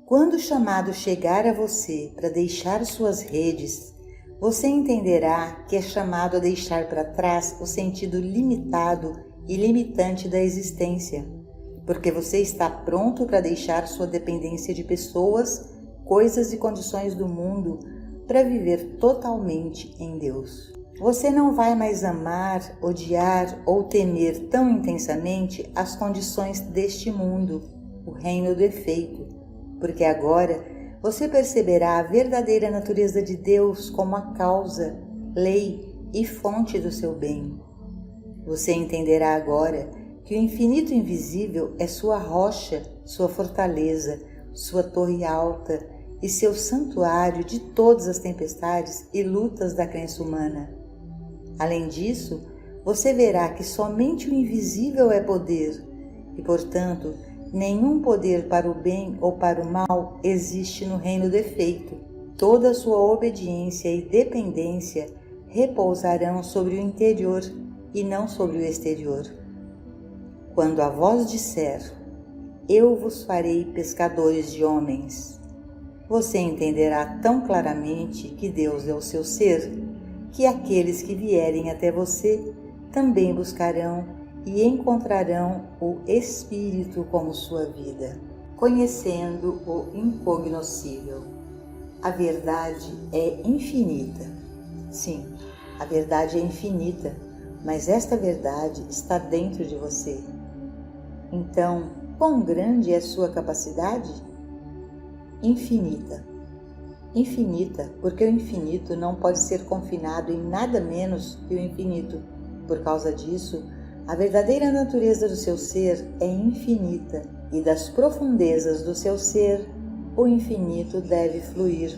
Quando o chamado chegar a você para deixar suas redes, você entenderá que é chamado a deixar para trás o sentido limitado e limitante da existência, porque você está pronto para deixar sua dependência de pessoas, coisas e condições do mundo para viver totalmente em Deus. Você não vai mais amar, odiar ou temer tão intensamente as condições deste mundo, o reino do efeito, porque agora você perceberá a verdadeira natureza de Deus como a causa, lei e fonte do seu bem. Você entenderá agora que o infinito invisível é sua rocha, sua fortaleza, sua torre alta e seu santuário de todas as tempestades e lutas da crença humana. Além disso, você verá que somente o invisível é poder e, portanto, nenhum poder para o bem ou para o mal existe no reino do efeito. Toda a sua obediência e dependência repousarão sobre o interior e não sobre o exterior. Quando a voz disser, eu vos farei pescadores de homens, você entenderá tão claramente que Deus é o seu ser, que aqueles que vierem até você também buscarão e encontrarão o Espírito como sua vida, conhecendo o incognoscível. A verdade é infinita. Sim, a verdade é infinita, mas esta verdade está dentro de você. Então, quão grande é sua capacidade? Infinita. Infinita, porque o infinito não pode ser confinado em nada menos que o infinito. Por causa disso, a verdadeira natureza do seu ser é infinita e das profundezas do seu ser, o infinito deve fluir.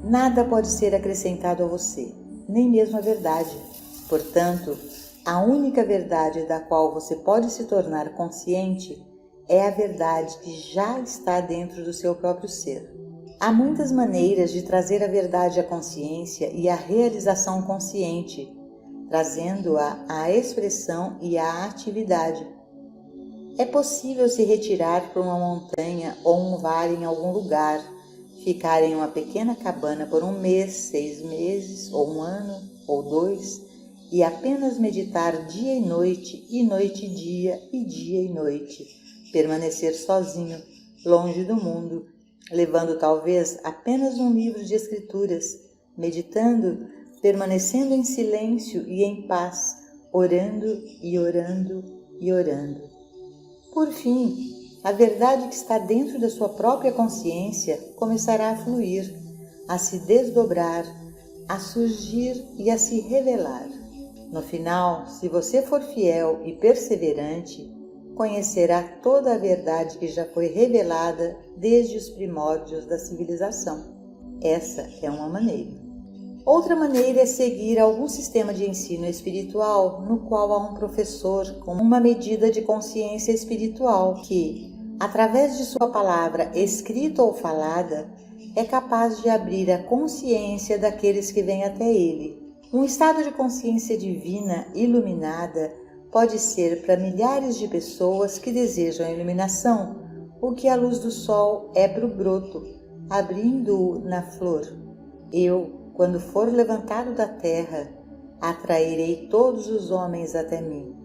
Nada pode ser acrescentado a você, nem mesmo a verdade. Portanto, a única verdade da qual você pode se tornar consciente é a verdade que já está dentro do seu próprio ser. Há muitas maneiras de trazer a verdade à consciência e à realização consciente, trazendo-a à expressão e à atividade. É possível se retirar para uma montanha ou um vale em algum lugar, ficar em uma pequena cabana por 1 mês, 6 meses, ou 1 ano, ou 2, e apenas meditar dia e noite e dia e noite, permanecer sozinho, longe do mundo, levando talvez apenas um livro de escrituras, meditando, permanecendo em silêncio e em paz, orando e orando e orando. Por fim, a verdade que está dentro da sua própria consciência começará a fluir, a se desdobrar, a surgir e a se revelar. No final, se você for fiel e perseverante, conhecerá toda a verdade que já foi revelada desde os primórdios da civilização. Essa é uma maneira. Outra maneira é seguir algum sistema de ensino espiritual no qual há um professor com uma medida de consciência espiritual que, através de sua palavra escrita ou falada, é capaz de abrir a consciência daqueles que vêm até ele. Um estado de consciência divina iluminada pode ser para milhares de pessoas que desejam a iluminação, o que a luz do sol é para o broto, abrindo-o na flor. Eu, quando for levantado da terra, atrairei todos os homens até mim.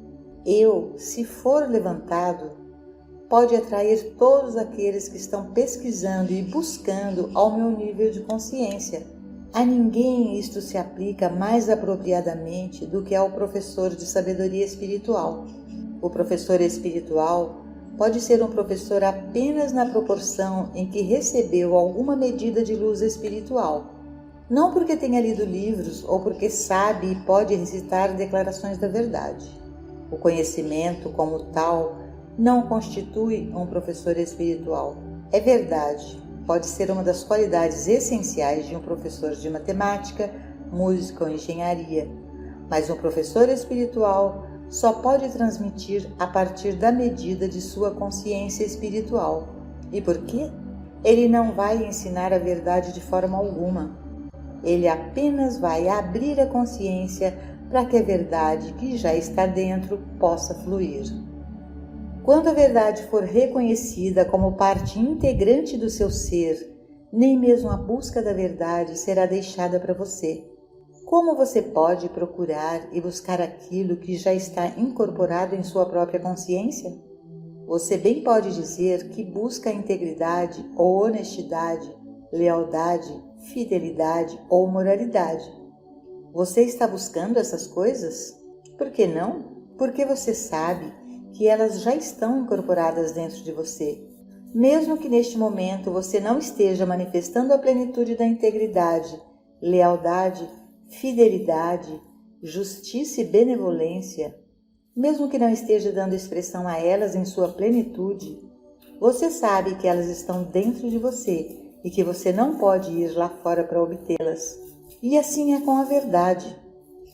Eu, se for levantado, pode atrair todos aqueles que estão pesquisando e buscando ao meu nível de consciência. A ninguém isto se aplica mais apropriadamente do que ao professor de sabedoria espiritual. O professor espiritual pode ser um professor apenas na proporção em que recebeu alguma medida de luz espiritual, não porque tenha lido livros ou porque sabe e pode recitar declarações da verdade. O conhecimento, como tal, não constitui um professor espiritual. É verdade. Pode ser uma das qualidades essenciais de um professor de matemática, música ou engenharia, mas um professor espiritual só pode transmitir a partir da medida de sua consciência espiritual. E por quê? Ele não vai ensinar a verdade de forma alguma. Ele apenas vai abrir a consciência para que a verdade que já está dentro possa fluir. Quando a verdade for reconhecida como parte integrante do seu ser, nem mesmo a busca da verdade será deixada para você. Como você pode procurar e buscar aquilo que já está incorporado em sua própria consciência? Você bem pode dizer que busca a integridade ou honestidade, lealdade, fidelidade ou moralidade. Você está buscando essas coisas? Por que não? Porque você sabe que elas já estão incorporadas dentro de você. Mesmo que neste momento você não esteja manifestando a plenitude da integridade, lealdade, fidelidade, justiça e benevolência, mesmo que não esteja dando expressão a elas em sua plenitude, você sabe que elas estão dentro de você e que você não pode ir lá fora para obtê-las. E assim é com a verdade,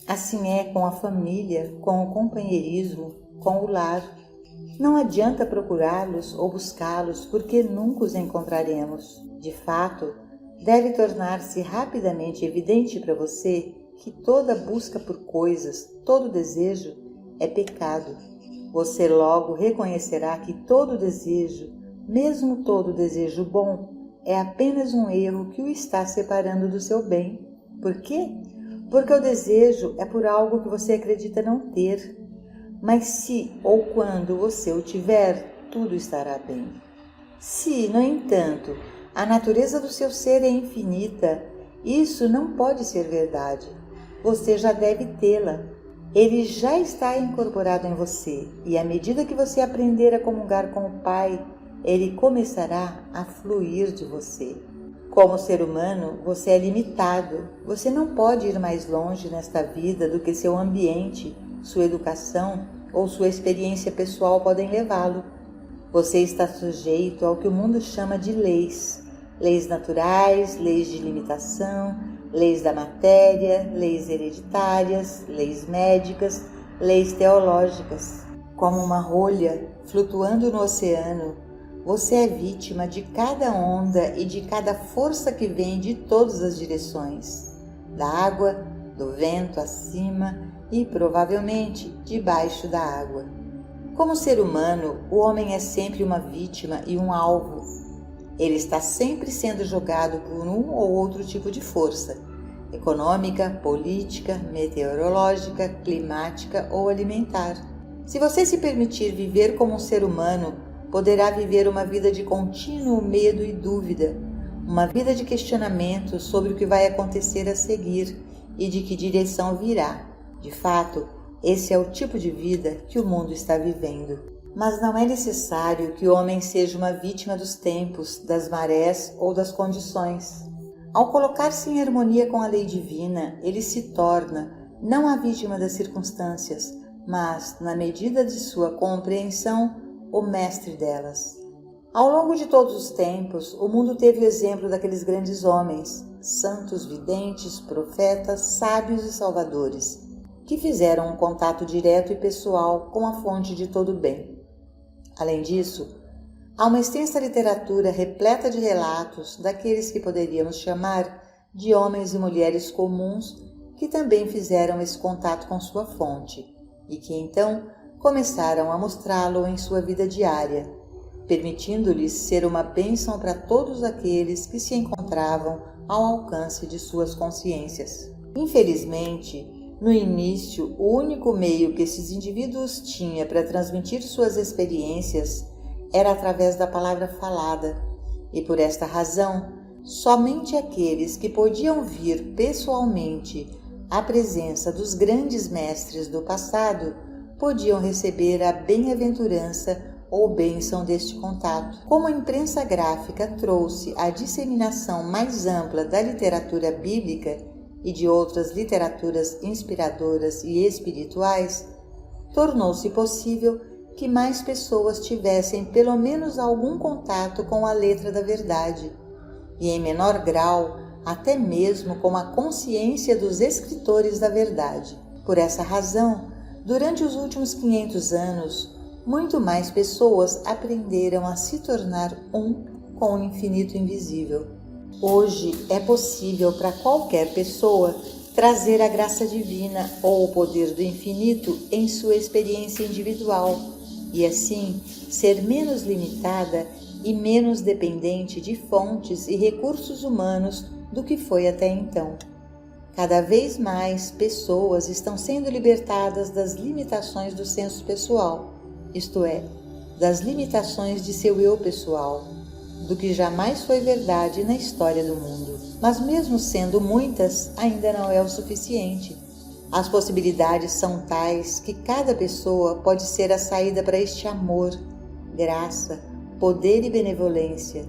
assim é com a família, com o companheirismo, com o lar. Não adianta procurá-los ou buscá-los, porque nunca os encontraremos. De fato, deve tornar-se rapidamente evidente para você que toda busca por coisas, todo desejo, é pecado. Você logo reconhecerá que todo desejo, mesmo todo desejo bom, é apenas um erro que o está separando do seu bem. Por quê? Porque o desejo é por algo que você acredita não ter. Mas se ou quando você o tiver, tudo estará bem. Se, no entanto, a natureza do seu ser é infinita, isso não pode ser verdade. Você já deve tê-la. Ele já está incorporado em você, e à medida que você aprender a comungar com o Pai, ele começará a fluir de você. Como ser humano, você é limitado. Você não pode ir mais longe nesta vida do que seu ambiente, sua educação ou sua experiência pessoal podem levá-lo. Você está sujeito ao que o mundo chama de leis. Leis naturais, leis de limitação, leis da matéria, leis hereditárias, leis médicas, leis teológicas. Como uma rolha flutuando no oceano, você é vítima de cada onda e de cada força que vem de todas as direções. Da água, do vento acima e, provavelmente, debaixo da água. Como ser humano, o homem é sempre uma vítima e um alvo. Ele está sempre sendo jogado por um ou outro tipo de força, econômica, política, meteorológica, climática ou alimentar. Se você se permitir viver como um ser humano, poderá viver uma vida de contínuo medo e dúvida, uma vida de questionamento sobre o que vai acontecer a seguir e de que direção virá. De fato, esse é o tipo de vida que o mundo está vivendo. Mas não é necessário que o homem seja uma vítima dos tempos, das marés ou das condições. Ao colocar-se em harmonia com a lei divina, ele se torna não a vítima das circunstâncias, mas, na medida de sua compreensão, o mestre delas. Ao longo de todos os tempos, o mundo teve o exemplo daqueles grandes homens, santos, videntes, profetas, sábios e salvadores, que fizeram um contato direto e pessoal com a fonte de todo o bem. Além disso, há uma extensa literatura repleta de relatos daqueles que poderíamos chamar de homens e mulheres comuns que também fizeram esse contato com sua fonte e que então começaram a mostrá-lo em sua vida diária, permitindo-lhes ser uma bênção para todos aqueles que se encontravam ao alcance de suas consciências. Infelizmente, no início, o único meio que esses indivíduos tinham para transmitir suas experiências era através da palavra falada, e por esta razão, somente aqueles que podiam vir pessoalmente à presença dos grandes mestres do passado podiam receber a bem-aventurança ou bênção deste contato. Como a imprensa gráfica trouxe a disseminação mais ampla da literatura bíblica e de outras literaturas inspiradoras e espirituais, tornou-se possível que mais pessoas tivessem pelo menos algum contato com a letra da verdade, e em menor grau, até mesmo com a consciência dos escritores da verdade. Por essa razão, durante os últimos 500 anos, muito mais pessoas aprenderam a se tornar um com o infinito invisível. Hoje é possível para qualquer pessoa trazer a graça divina ou o poder do infinito em sua experiência individual, e assim ser menos limitada e menos dependente de fontes e recursos humanos do que foi até então. Cada vez mais pessoas estão sendo libertadas das limitações do senso pessoal, isto é, das limitações de seu eu pessoal, do que jamais foi verdade na história do mundo. Mas mesmo sendo muitas, ainda não é o suficiente. As possibilidades são tais que cada pessoa pode ser a saída para este amor, graça, poder e benevolência,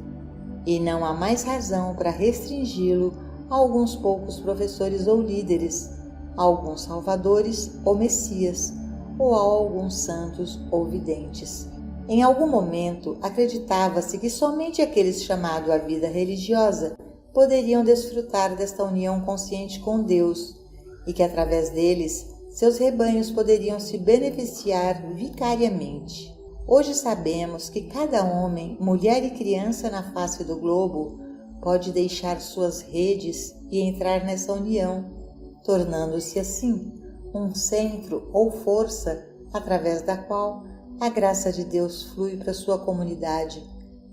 e não há mais razão para restringi-lo a alguns poucos professores ou líderes, a alguns salvadores ou messias, ou a alguns santos ou videntes. Em algum momento, acreditava-se que somente aqueles chamados à vida religiosa poderiam desfrutar desta união consciente com Deus e que, através deles, seus rebanhos poderiam se beneficiar vicariamente. Hoje sabemos que cada homem, mulher e criança na face do globo pode deixar suas redes e entrar nessa união, tornando-se assim um centro ou força através da qual a graça de Deus flui para sua comunidade,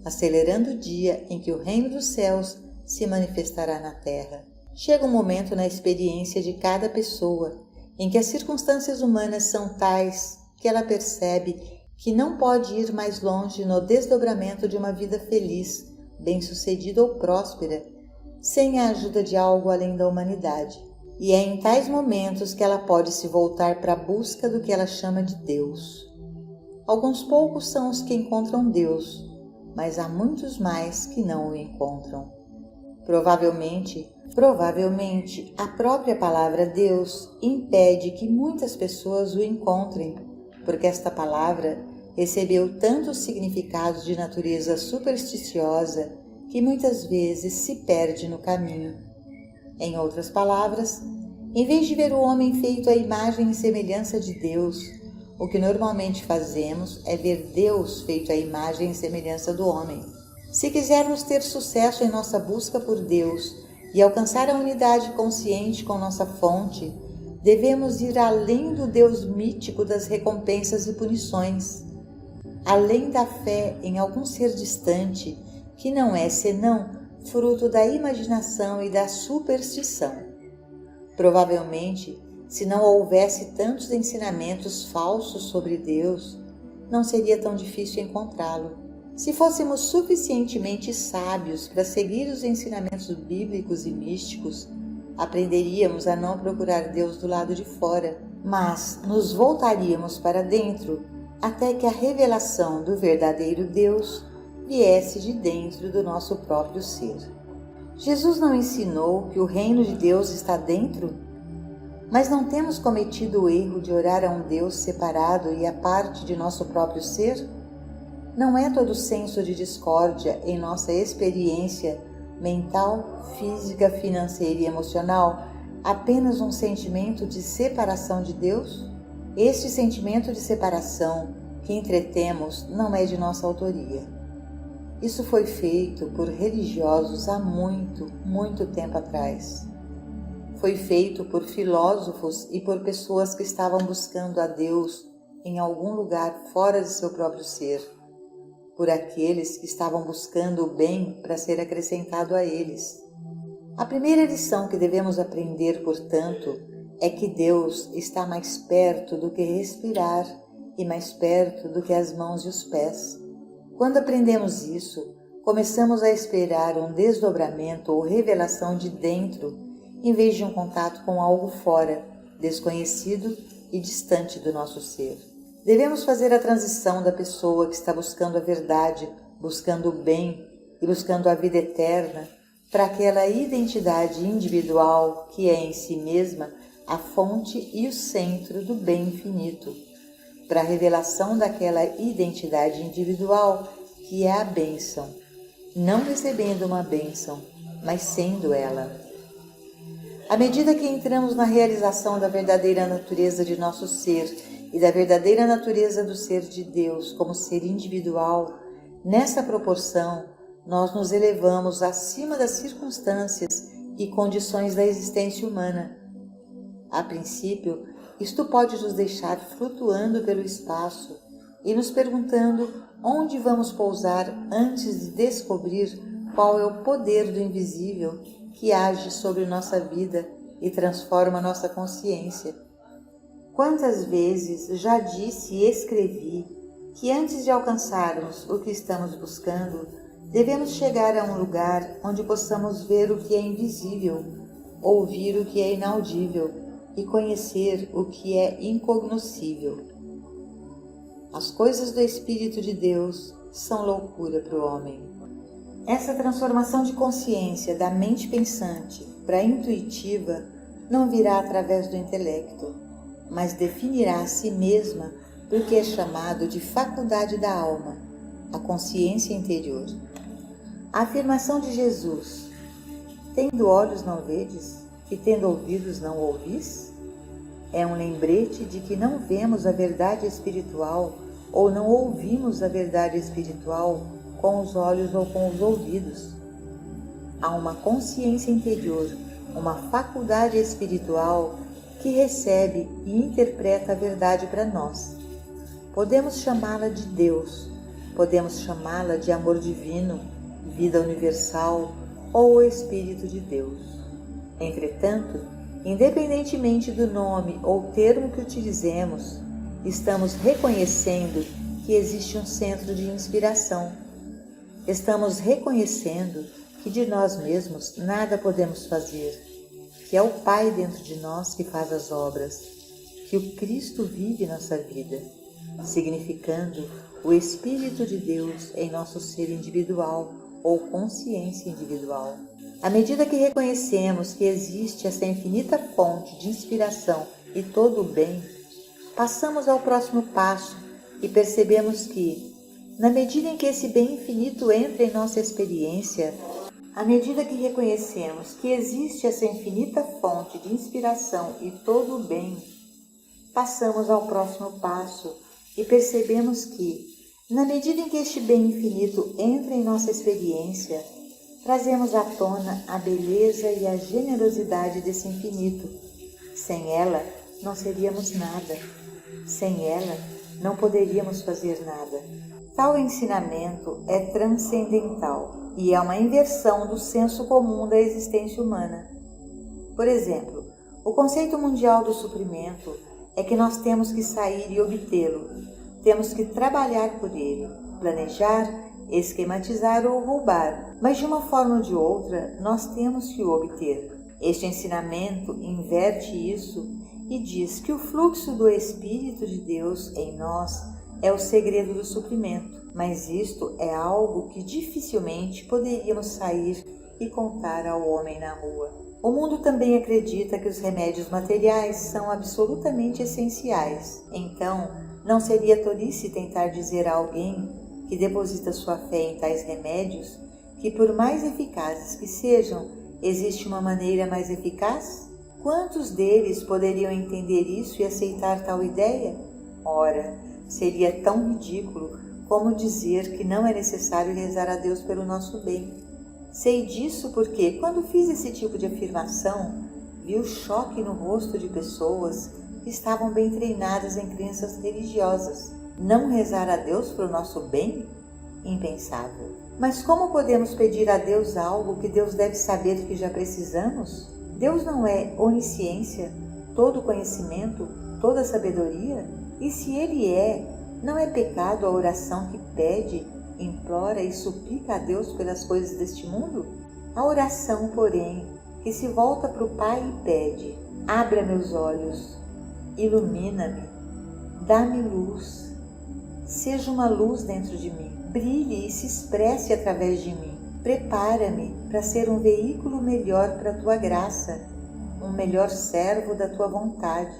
acelerando o dia em que o reino dos céus se manifestará na terra. Chega um momento na experiência de cada pessoa em que as circunstâncias humanas são tais que ela percebe que não pode ir mais longe no desdobramento de uma vida feliz, bem-sucedida ou próspera, sem a ajuda de algo além da humanidade. E é em tais momentos que ela pode se voltar para a busca do que ela chama de Deus. Alguns poucos são os que encontram Deus, mas há muitos mais que não o encontram. Provavelmente, a própria palavra Deus impede que muitas pessoas o encontrem, porque esta palavra recebeu tantos significados de natureza supersticiosa que muitas vezes se perde no caminho. Em outras palavras, em vez de ver o homem feito à imagem e semelhança de Deus, o que normalmente fazemos é ver Deus feito à imagem e semelhança do homem. Se quisermos ter sucesso em nossa busca por Deus e alcançar a unidade consciente com nossa fonte, devemos ir além do Deus mítico das recompensas e punições, além da fé em algum ser distante, que não é senão fruto da imaginação e da superstição. Provavelmente, se não houvesse tantos ensinamentos falsos sobre Deus, não seria tão difícil encontrá-lo. Se fôssemos suficientemente sábios para seguir os ensinamentos bíblicos e místicos, aprenderíamos a não procurar Deus do lado de fora, mas nos voltaríamos para dentro até que a revelação do verdadeiro Deus viesse de dentro do nosso próprio ser. Jesus não ensinou que o reino de Deus está dentro? Mas não temos cometido o erro de orar a um Deus separado e à parte de nosso próprio ser? Não é todo senso de discórdia em nossa experiência mental, física, financeira e emocional apenas um sentimento de separação de Deus? Este sentimento de separação que entretemos não é de nossa autoria. Isso foi feito por religiosos há muito tempo atrás. Foi feito por filósofos e por pessoas que estavam buscando a Deus em algum lugar fora de seu próprio ser, por aqueles que estavam buscando o bem para ser acrescentado a eles. A primeira lição que devemos aprender, portanto, é que Deus está mais perto do que respirar e mais perto do que as mãos e os pés. Quando aprendemos isso, começamos a esperar um desdobramento ou revelação de dentro, em vez de um contato com algo fora, desconhecido e distante do nosso ser. Devemos fazer a transição da pessoa que está buscando a verdade, buscando o bem e buscando a vida eterna, para aquela identidade individual que é em si mesma a fonte e o centro do bem infinito, para a revelação daquela identidade individual que é a bênção, não recebendo uma bênção, mas sendo ela. À medida que entramos na realização da verdadeira natureza de nosso ser e da verdadeira natureza do ser de Deus como ser individual, nessa proporção, nós nos elevamos acima das circunstâncias e condições da existência humana. A princípio, isto pode nos deixar flutuando pelo espaço, e nos perguntando onde vamos pousar antes de descobrir qual é o poder do invisível que age sobre nossa vida e transforma nossa consciência. Quantas vezes já disse e escrevi que antes de alcançarmos o que estamos buscando, devemos chegar a um lugar onde possamos ver o que é invisível, ouvir o que é inaudível e conhecer o que é incognoscível. As coisas do Espírito de Deus são loucura para o homem. Essa transformação de consciência da mente pensante para a intuitiva não virá através do intelecto, mas definirá a si mesma porque é chamado de faculdade da alma, a consciência interior. A afirmação de Jesus, tendo olhos não vedes, e tendo ouvidos não ouvis, é um lembrete de que não vemos a verdade espiritual ou não ouvimos a verdade espiritual com os olhos ou com os ouvidos. Há uma consciência interior, uma faculdade espiritual que recebe e interpreta a verdade para nós. Podemos chamá-la de Deus, podemos chamá-la de amor divino, vida universal ou o Espírito de Deus. Entretanto, independentemente do nome ou termo que utilizemos, estamos reconhecendo que existe um centro de inspiração. Estamos reconhecendo que de nós mesmos nada podemos fazer, que é o Pai dentro de nós que faz as obras, que o Cristo vive nossa vida, significando o Espírito de Deus em nosso ser individual ou consciência individual. À medida que reconhecemos que existe essa infinita fonte de inspiração e todo o bem, passamos ao próximo passo e percebemos que, na medida em que esse bem infinito entra em nossa experiência, à medida que reconhecemos que existe essa infinita fonte de inspiração e todo o bem, passamos ao próximo passo e percebemos que, na medida em que este bem infinito entra em nossa experiência, trazemos à tona a beleza e a generosidade desse infinito. Sem ela, não seríamos nada. Sem ela, não poderíamos fazer nada. Tal ensinamento é transcendental e é uma inversão do senso comum da existência humana. Por exemplo, o conceito mundial do suprimento é que nós temos que sair e obtê-lo. Temos que trabalhar por ele, planejar, esquematizar ou roubar, mas de uma forma ou de outra nós temos que o obter. Este ensinamento inverte isso e diz que o fluxo do Espírito de Deus em nós é o segredo do suprimento, mas isto é algo que dificilmente poderíamos sair e contar ao homem na rua. O mundo também acredita que os remédios materiais são absolutamente essenciais, então não seria tolice tentar dizer a alguém que deposita sua fé em tais remédios que, por mais eficazes que sejam, existe uma maneira mais eficaz? Quantos deles poderiam entender isso e aceitar tal ideia? Ora, seria tão ridículo como dizer que não é necessário rezar a Deus pelo nosso bem. Sei disso porque, quando fiz esse tipo de afirmação, vi o choque no rosto de pessoas que estavam bem treinadas em crenças religiosas. Não rezar a Deus pelo nosso bem? Impensável. Mas como podemos pedir a Deus algo que Deus deve saber que já precisamos? Deus não é onisciência, todo conhecimento, toda sabedoria? E se Ele é, não é pecado a oração que pede, implora e suplica a Deus pelas coisas deste mundo? A oração, porém, que se volta para o Pai e pede: abra meus olhos, ilumina-me, dá-me luz, seja uma luz dentro de mim, brilhe e se expresse através de mim, prepara-me para ser um veículo melhor para a tua graça, um melhor servo da tua vontade.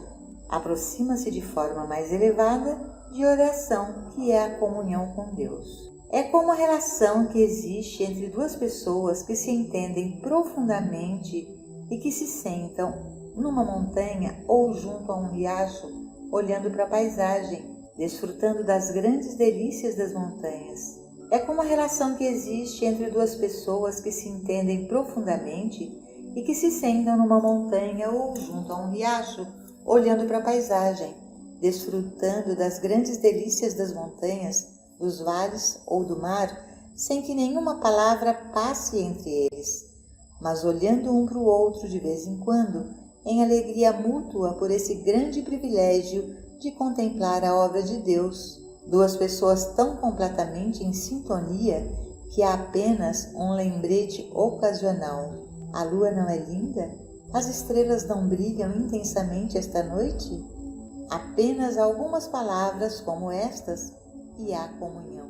Aproxima-se de forma mais elevada de oração, que é a comunhão com Deus. É como a relação que existe entre duas pessoas que se entendem profundamente e que se sentam numa montanha ou junto a um riacho, olhando para a paisagem, desfrutando das grandes delícias das montanhas. É como a relação que existe entre duas pessoas que se entendem profundamente e que se sentam numa montanha ou junto a um riacho, olhando para a paisagem, desfrutando das grandes delícias das montanhas, dos vales ou do mar, sem que nenhuma palavra passe entre eles, mas olhando um para o outro de vez em quando, em alegria mútua por esse grande privilégio de contemplar a obra de Deus. Duas pessoas tão completamente em sintonia que há apenas um lembrete ocasional. A lua não é linda? As estrelas não brilham intensamente esta noite? Apenas algumas palavras como estas e há comunhão.